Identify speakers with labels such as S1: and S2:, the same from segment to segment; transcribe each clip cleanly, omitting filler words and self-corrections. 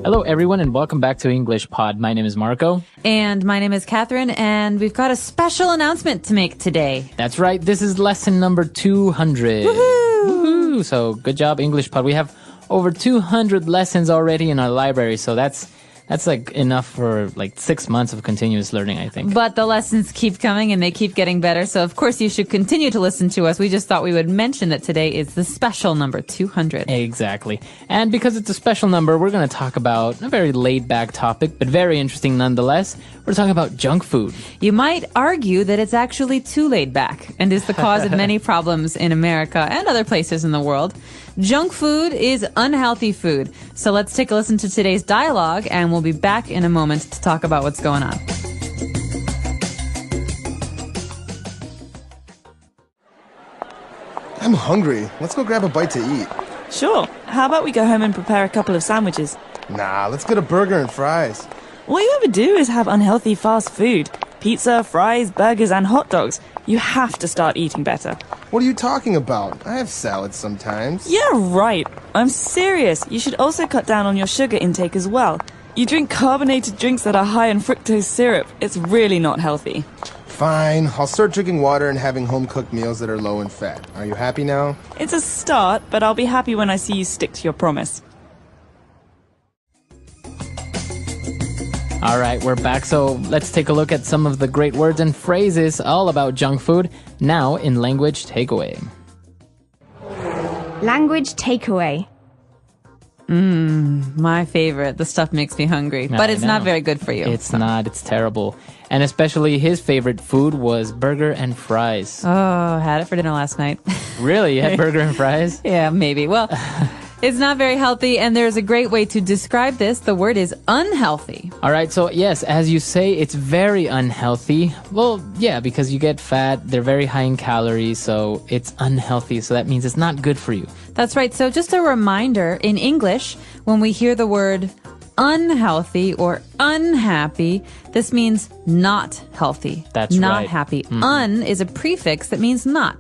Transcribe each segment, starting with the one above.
S1: Hello, everyone, and welcome back to English Pod. My name is Marco.
S2: And my name is Catherine, and we've got a special announcement to make today.
S1: That's right. This is lesson number 200.
S2: Woohoo!
S1: Woohoo! So good job, English Pod. We have over 200 lessons already in our library, so that's like enough for like 6 months of continuous learning, I think.
S2: But the lessons keep coming and they keep getting better. So of course you should continue to listen to us. We just thought we would mention that today is the special number 200.
S1: Exactly. And because it's a special number, we're going to talk about a very laid-back topic, but very interesting nonetheless. We're talking about junk food.
S2: You might argue that it's actually too laid back and is the cause of many problems in America and other places in the world. Junk food is unhealthy food. So let's take a listen to today's dialogue, and we'll be back in a moment to talk about what's going on.
S3: I'm hungry. Let's go grab a bite to eat.
S4: Sure. How about we go home and prepare a couple of sandwiches?
S3: Nah, let's get a burger and fries.
S4: All you ever do is have unhealthy fast food. Pizza, fries, burgers, and hot dogs. You have to start eating better.
S3: What are you talking about? I have salads sometimes.
S4: Yeah, right. I'm serious. You should also cut down on your sugar intake as well. You drink carbonated drinks that are high in fructose syrup. It's really not healthy.
S3: Fine. I'll start drinking water and having home-cooked meals that are low in fat. Are you happy now?
S4: It's a start, but I'll be happy when I see you stick to your promise.
S1: All right, we're back. So let's take a look at some of the great words and phrases all about junk food now in Language Takeaway.
S5: Language takeaway.
S2: My favorite. The stuff makes me hungry, but it's not very good for you.
S1: It's not. It's terrible. And especially his favorite food was burger and fries.
S2: Oh, I had it for dinner last night.
S1: Really? You had burger and fries?
S2: Yeah, maybe. Well, it's not very healthy, and there's a great way to describe this. The word is unhealthy.
S1: All right, so yes, as you say, it's very unhealthy. Well, yeah, because you get fat, they're very high in calories, so it's unhealthy. So that means it's not good for you.
S2: That's right. So just a reminder, in English, when we hear the word unhealthy or unhappy, this means not healthy.
S1: That's
S2: not
S1: right.
S2: happy. Un is a prefix that means not.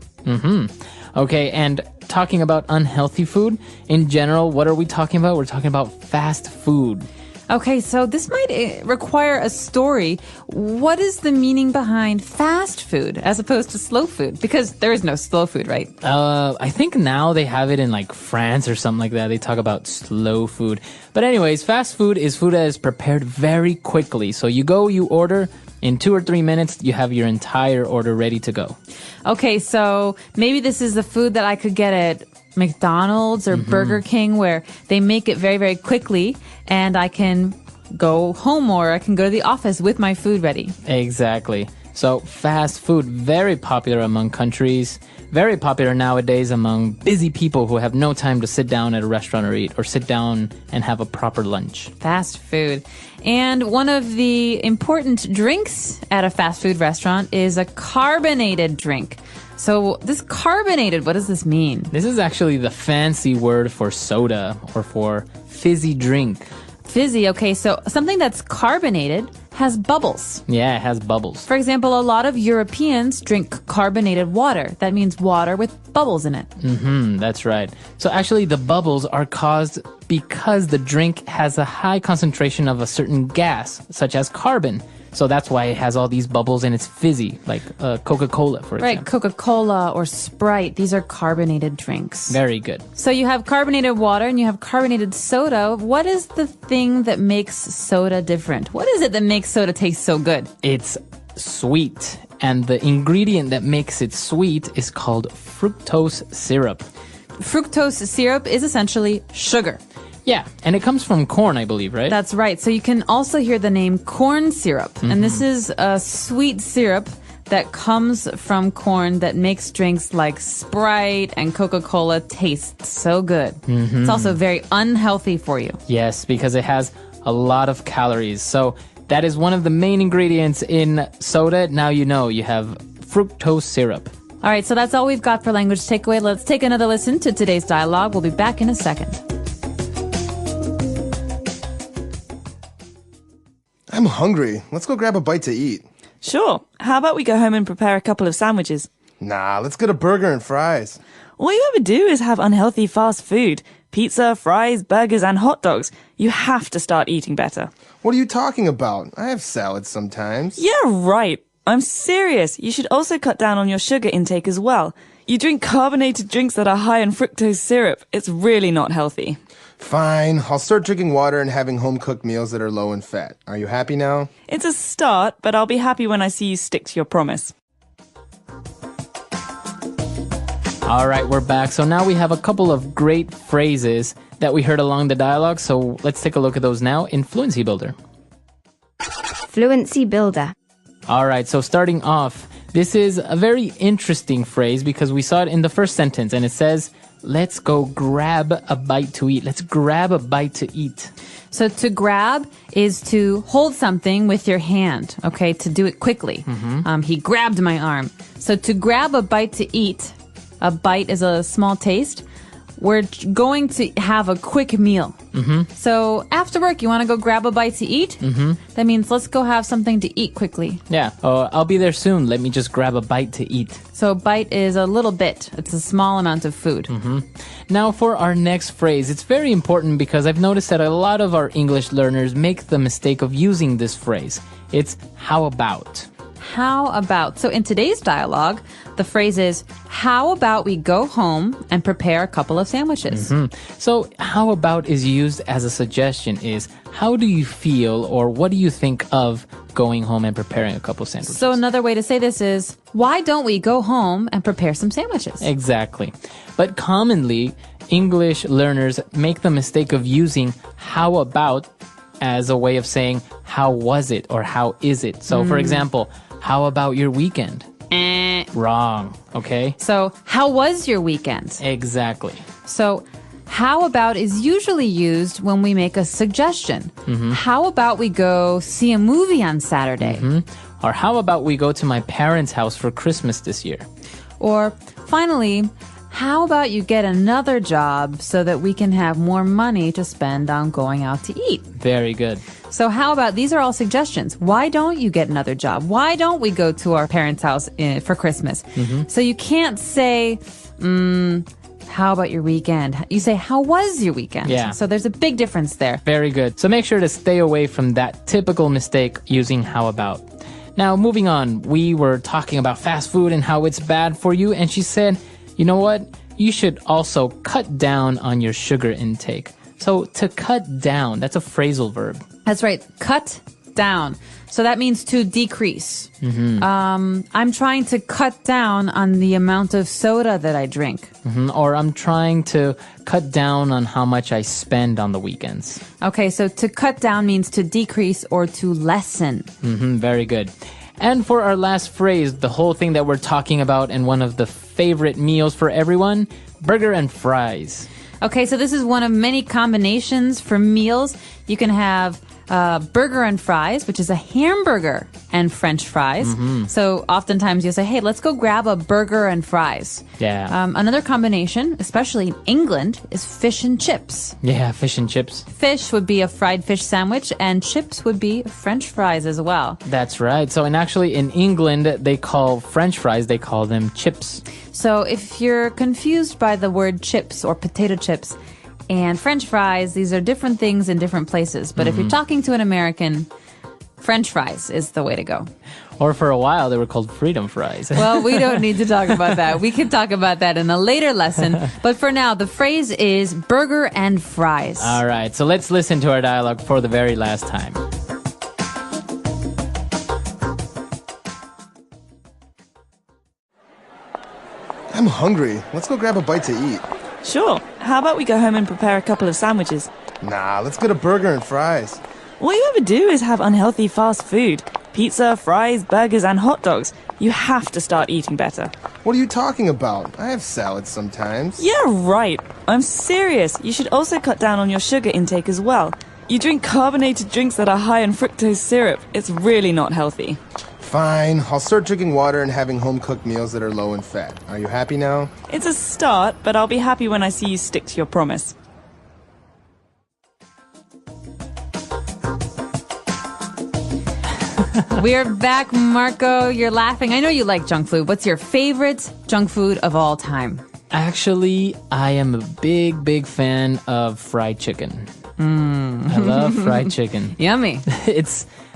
S1: Okay, and talking about unhealthy food, in general, what are we talking about? We're talking about fast food.
S2: Okay, so this might require a story. What is the meaning behind fast food as opposed to slow food? Because there is no slow food, right?
S1: I think now they have it in like France or something like that. They talk about slow food. But anyways, fast food is food that is prepared very quickly. So you go, you order, in 2 or 3 minutes, you have your entire order ready to go.
S2: Okay, so maybe this is the food that I could get at McDonald's or Burger King, where they make it very, very quickly, and I can go home or I can go to the office with my food ready.
S1: Exactly. So fast food, very popular among countries, very popular nowadays among busy people who have no time to sit down at a restaurant or eat, or sit down and have a proper lunch.
S2: Fast food. And one of the important drinks at a fast food restaurant is a carbonated drink. So this carbonated, what does this mean?
S1: This is actually the fancy word for soda or for fizzy drink.
S2: Fizzy, okay, so something that's carbonated has bubbles.
S1: Yeah, it has bubbles.
S2: For example, a lot of Europeans drink carbonated water. That means water with bubbles in it.
S1: That's right. So actually the bubbles are caused because the drink has a high concentration of a certain gas, such as carbon. So that's why it has all these bubbles and it's fizzy, like Coca-Cola, for example.
S2: Right, Coca-Cola or Sprite. These are carbonated drinks.
S1: Very good.
S2: So you have carbonated water and you have carbonated soda. What is the thing that makes soda different? What is it that makes soda taste so good?
S1: It's sweet. And the ingredient that makes it sweet is called fructose syrup.
S2: Fructose syrup is essentially sugar.
S1: Yeah, and it comes from corn, I believe, right?
S2: That's right. So you can also hear the name corn syrup. And this is a sweet syrup that comes from corn that makes drinks like Sprite and Coca-Cola taste so good. It's also very unhealthy for you.
S1: Yes, because it has a lot of calories. So that is one of the main ingredients in soda. Now you know you have fructose syrup.
S2: All right, so that's all we've got for Language Takeaway. Let's take another listen to today's dialogue. We'll be back in a second.
S3: I'm hungry. Let's go grab a bite to eat.
S4: Sure. How about we go home and prepare a couple of sandwiches?
S3: Nah, let's get a burger and fries.
S4: All you ever do is have unhealthy fast food. Pizza, fries, burgers, and hot dogs. You have to start eating better.
S3: What are you talking about? I have salads sometimes.
S4: Yeah, right. I'm serious. You should also cut down on your sugar intake as well. You drink carbonated drinks that are high in fructose syrup. It's really not healthy.
S3: Fine, I'll start drinking water and having home-cooked meals that are low in fat. Are you happy now?
S4: It's a start, but I'll be happy when I see you stick to your promise.
S1: All right, we're back. So now we have a couple of great phrases that we heard along the dialogue. So let's take a look at those now in Fluency Builder.
S5: Fluency Builder.
S1: All right, so starting off, this is a very interesting phrase because we saw it in the first sentence and it says, let's go grab a bite to eat. Let's grab a bite to eat.
S2: So to grab is to hold something with your hand, okay, to do it quickly. He grabbed my arm. So to grab a bite to eat, a bite is a small taste. We're going to have a quick meal. So after work, you want to go grab a bite to eat? That means let's go have something to eat quickly.
S1: Yeah, I'll be there soon. Let me just grab a bite to eat.
S2: So a bite is a little bit. It's a small amount of food.
S1: Now for our next phrase, it's very important because I've noticed that a lot of our English learners make the mistake of using this phrase. It's how about.
S2: How about? So in today's dialogue, the phrase is, how about we go home and prepare a couple of sandwiches?
S1: So how about is used as a suggestion is, how do you feel or what do you think of going home and preparing a couple sandwiches?
S2: So another way to say this is, why don't we go home and prepare some sandwiches?
S1: Exactly. But commonly, English learners make the mistake of using how about as a way of saying, how was it or how is it? So for example, how about your weekend? Wrong. Okay.
S2: So how was your weekend?
S1: Exactly.
S2: So how about is usually used when we make a suggestion. How about we go see a movie on Saturday?
S1: Or how about we go to my parents' house for Christmas this year?
S2: Or finally, how about you get another job so that we can have more money to spend on going out to eat?
S1: Very good.
S2: So how about, these are all suggestions. Why don't you get another job? Why don't we go to our parents' house for Christmas? So you can't say, how about your weekend? You say, how was your weekend?
S1: Yeah.
S2: So there's a big difference there.
S1: Very good. So make sure to stay away from that typical mistake using how about. Now, moving on, we were talking about fast food and how it's bad for you. And she said, you know what? You should also cut down on your sugar intake. So to cut down, that's a phrasal verb.
S2: That's right. Cut down. So that means to decrease. I'm trying to cut down on the amount of soda that I drink.
S1: Or I'm trying to cut down on how much I spend on the weekends.
S2: Okay, so to cut down means to decrease or to lessen.
S1: Very good. And for our last phrase, the whole thing that we're talking about and one of the favorite meals for everyone, burger and fries.
S2: Okay, so this is one of many combinations for meals. You can have burger and fries, which is a hamburger and French fries. So oftentimes you'll say, hey, let's go grab a burger and fries.
S1: Yeah.
S2: Another combination, especially in England, is fish and chips.
S1: Yeah, fish and chips.
S2: Fish would be a fried fish sandwich, and chips would be French fries as well.
S1: That's right. So, and actually in England, they call French fries, they call them chips.
S2: So if you're confused by the word chips or potato chips and French fries, these are different things in different places. But if you're talking to an American, French fries is the way to go.
S1: Or for a while, they were called freedom fries.
S2: Well, we don't need to talk about that. We can talk about that in a later lesson. But for now, the phrase is burger and fries.
S1: All right, so let's listen to our dialogue for the very last time.
S3: I'm hungry. Let's go grab a bite to eat.
S4: Sure. How about we go home and prepare a couple of sandwiches?
S3: Nah, let's get a burger and fries.
S4: All you ever do is have unhealthy fast food. Pizza, fries, burgers, and hot dogs. You have to start eating better.
S3: What are you talking about? I have salads sometimes.
S4: Yeah, right. I'm serious. You should also cut down on your sugar intake as well. You drink carbonated drinks that are high in fructose syrup. It's really not healthy.
S3: Fine, I'll start drinking water and having home-cooked meals that are low in fat. Are you happy now?
S4: It's a start, but I'll be happy when I see you stick to your promise.
S2: We're back, Marco. You're laughing. I know you like junk food. What's your favorite junk food of all time?
S1: Actually, I am a big fan of fried chicken. I love fried chicken.
S2: Yummy.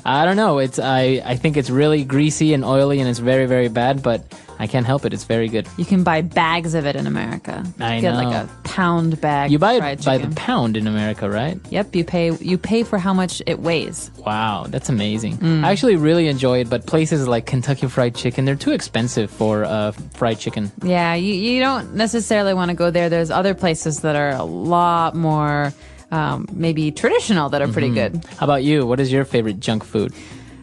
S1: I don't know. I think it's really greasy and oily and it's very, very bad, but I can't help it. It's very good.
S2: You can buy bags of it in America.
S1: I
S2: Get
S1: know.
S2: like a pound bag.
S1: You
S2: of
S1: buy
S2: fried
S1: it by
S2: chicken.
S1: the pound in America, right?
S2: Yep, you pay for how much it weighs.
S1: Wow, that's amazing. I actually really enjoy it, but places like Kentucky Fried Chicken, they're too expensive for fried chicken.
S2: Yeah, you don't necessarily want to go there. There's other places that are a lot more maybe traditional that are pretty good.
S1: How about you? What is your favorite junk food?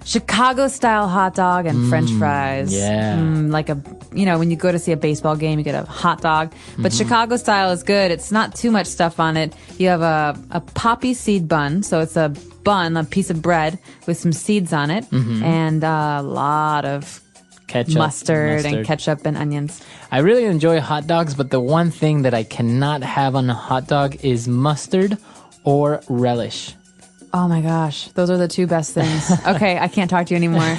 S2: Chicago style hot dog and French fries.
S1: yeah.
S2: Like when you go to see a baseball game, you get a hot dog. But Chicago style is good. It's not too much stuff on it. You have a poppy seed bun. So it's a bun, a piece of bread with some seeds on it and a lot of
S1: Ketchup,
S2: mustard and ketchup and onions.
S1: I really enjoy hot dogs, but the one thing that I cannot have on a hot dog is mustard or relish.
S2: Oh my gosh, those are the two best things. Okay, I can't talk to you anymore.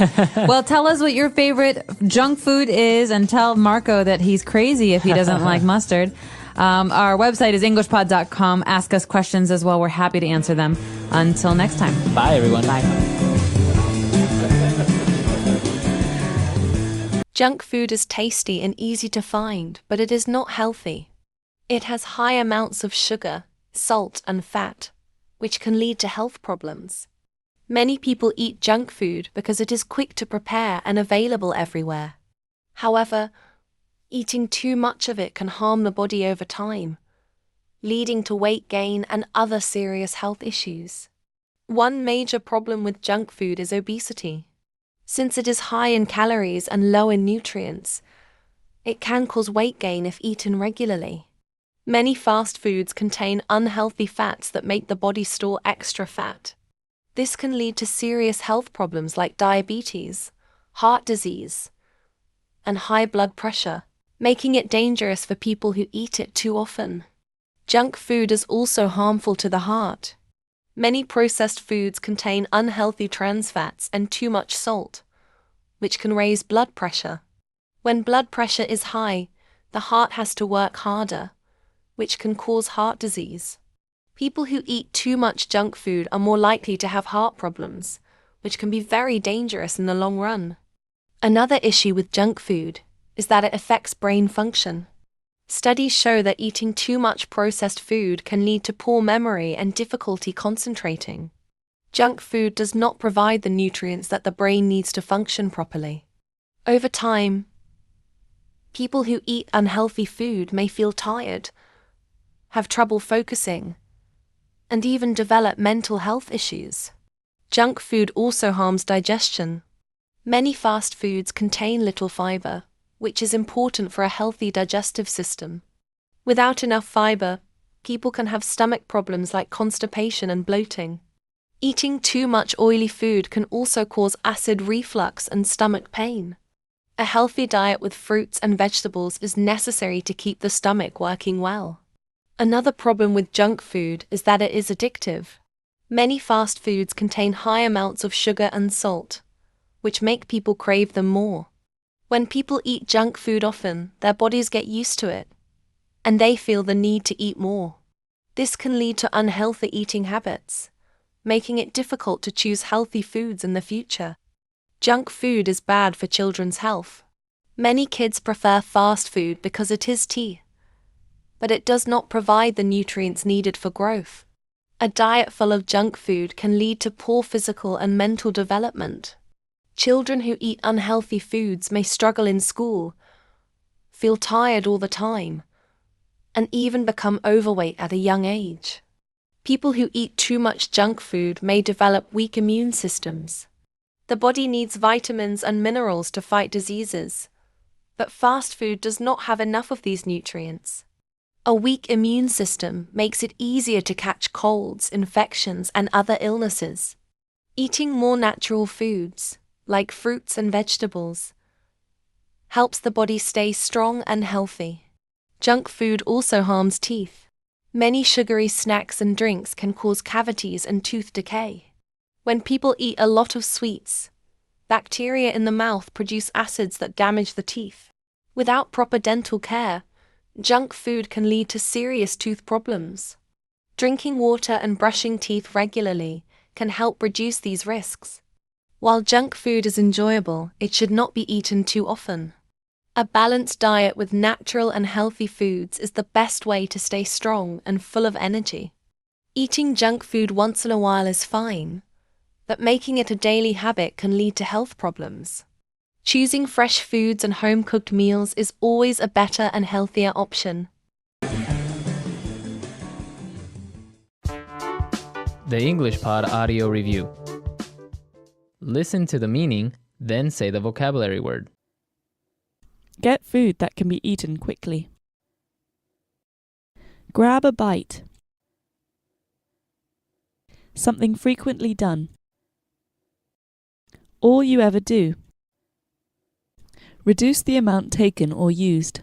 S2: Well, tell us what your favorite junk food is and tell Marco that he's crazy if he doesn't like mustard. Our website is englishpod.com. Ask us questions as well. We're happy to answer them. Until next time.
S1: Bye, everyone.
S2: Bye.
S5: Junk food is tasty and easy to find, but it is not healthy. It has high amounts of sugar, salt, and fat, which can lead to health problems. Many people eat junk food because it is quick to prepare and available everywhere. However, eating too much of it can harm the body over time, leading to weight gain and other serious health issues. One major problem with junk food is obesity. Since it is high in calories and low in nutrients, it can cause weight gain if eaten regularly. Many fast foods contain unhealthy fats that make the body store extra fat. This can lead to serious health problems like diabetes, heart disease, and high blood pressure, making it dangerous for people who eat it too often. Junk food is also harmful to the heart. Many processed foods contain unhealthy trans fats and too much salt, which can raise blood pressure. When blood pressure is high, the heart has to work harder, which can cause heart disease. People who eat too much junk food are more likely to have heart problems, which can be very dangerous in the long run. Another issue with junk food is that it affects brain function. Studies show that eating too much processed food can lead to poor memory and difficulty concentrating. Junk food does not provide the nutrients that the brain needs to function properly. Over time, people who eat unhealthy food may feel tired, have trouble focusing, and even develop mental health issues. Junk food also harms digestion. Many fast foods contain little fiber, which is important for a healthy digestive system. Without enough fiber, people can have stomach problems like constipation and bloating. Eating too much oily food can also cause acid reflux and stomach pain. A healthy diet with fruits and vegetables is necessary to keep the stomach working well. Another problem with junk food is that it is addictive. Many fast foods contain high amounts of sugar and salt, which make people crave them more. When people eat junk food often, their bodies get used to it, and they feel the need to eat more. This can lead to unhealthy eating habits, making it difficult to choose healthy foods in the future. Junk food is bad for children's health. Many kids prefer fast food because it is tea, but it does not provide the nutrients needed for growth. A diet full of junk food can lead to poor physical and mental development. Children who eat unhealthy foods may struggle in school, feel tired all the time, and even become overweight at a young age. People who eat too much junk food may develop weak immune systems. The body needs vitamins and minerals to fight diseases, but fast food does not have enough of these nutrients. A weak immune system makes it easier to catch colds, infections, and other illnesses. Eating more natural foods, like fruits and vegetables, helps the body stay strong and healthy. Junk food also harms teeth. Many sugary snacks and drinks can cause cavities and tooth decay. When people eat a lot of sweets, bacteria in the mouth produce acids that damage the teeth. Without proper dental care, Junk food can lead to serious tooth problems. Drinking water and brushing teeth regularly can help reduce these risks. While junk food is enjoyable, it should not be eaten too often. A balanced diet with natural and healthy foods is the best way to stay strong and full of energy. Eating junk food once in a while is fine, but making it a daily habit can lead to health problems. Choosing fresh foods and home-cooked meals is always a better and healthier option.
S1: The English Pod Audio Review. Listen to the meaning, then say the vocabulary word.
S4: Get food that can be eaten quickly. Grab a bite. Something frequently done. All you ever do. Reduce the amount taken or used.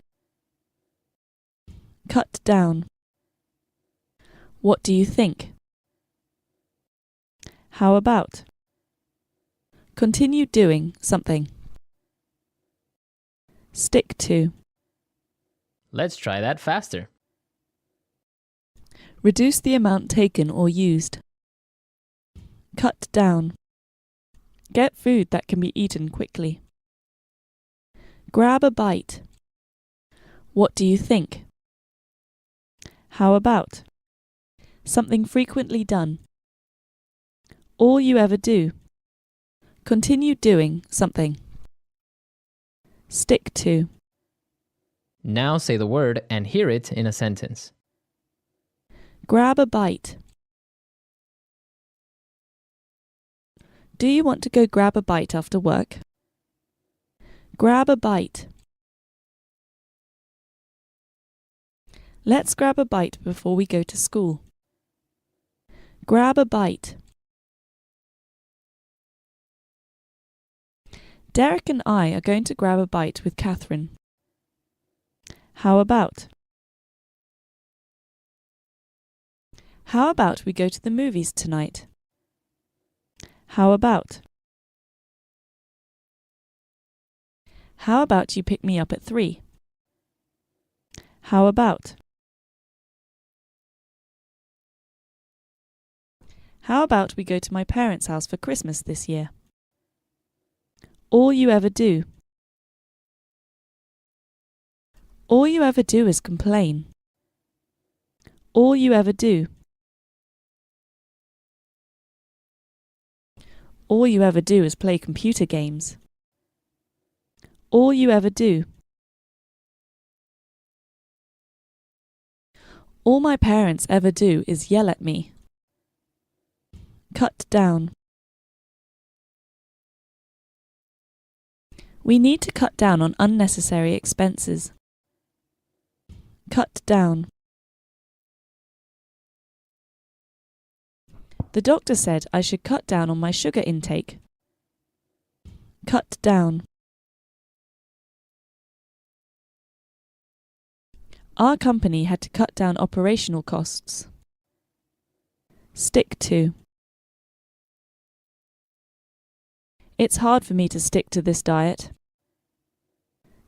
S4: Cut down. What do you think? How about? Continue doing something. Stick to.
S1: Let's try that faster.
S4: Reduce the amount taken or used. Cut down. Get food that can be eaten quickly. Grab a bite. What do you think? How about? Something frequently done. All you ever do. Continue doing something. Stick to.
S1: Now say the word and hear it in a sentence.
S4: Grab a bite. Do you want to go grab a bite after work? Grab a bite. Let's grab a bite before we go to school. Grab a bite. Derek and I are going to grab a bite with Catherine. How about? How about we go to the movies tonight? How about? How about you pick me up at 3? How about? How about we go to my parents' house for Christmas this year? All you ever do. All you ever do is complain. All you ever do. All you ever do is play computer games. All you ever do. All my parents ever do is yell at me. Cut down. We need to cut down on unnecessary expenses. Cut down. The doctor said I should cut down on my sugar intake. Cut down. Our company had to cut down operational costs. Stick to. It's hard for me to stick to this diet.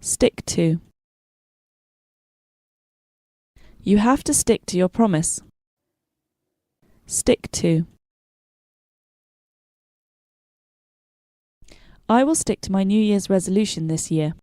S4: Stick to. You have to stick to your promise. Stick to. I will stick to my New Year's resolution this year.